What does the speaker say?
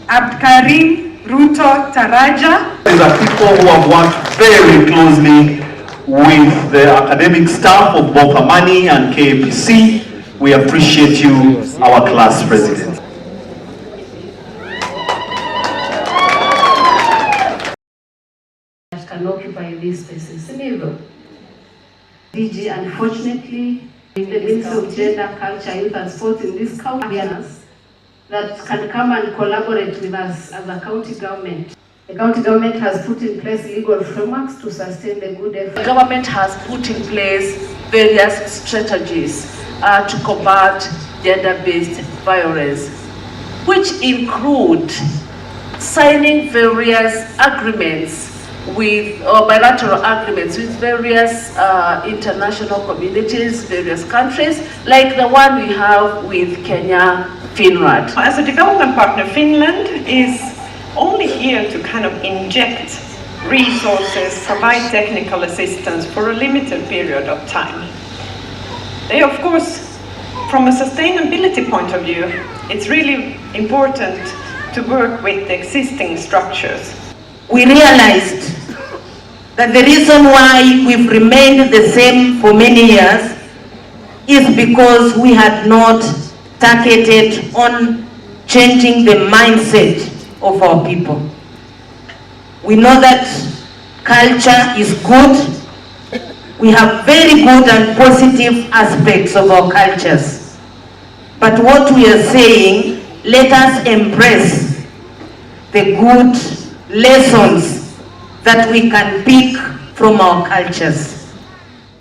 Abdkarim Ruto Taraja. These are people who have worked very closely with the academic staff of Bokamani and KPC. We appreciate you, our class president. Can occupy these spaces. DG, unfortunately, the Ministry of Gender, Culture, Youth and Sport in this county that can come and collaborate with us as a county government. The county government has put in place legal frameworks to sustain the good effort. The government has put in place various strategies to combat gender-based violence, which include signing various agreements with bilateral agreements with various international communities, various countries, like the one we have with Kenya, Finland. As a development partner, Finland is only here to kind of inject resources, provide technical assistance for a limited period of time. They, of course, from a sustainability point of view, it's really important to work with the existing structures. We realized that the reason why we've remained the same for many years is because we had not targeted on changing the mindset of our people. We know that culture is good. We have very good and positive aspects of our cultures. But what we are saying, let us embrace the good lessons that we can pick from our cultures.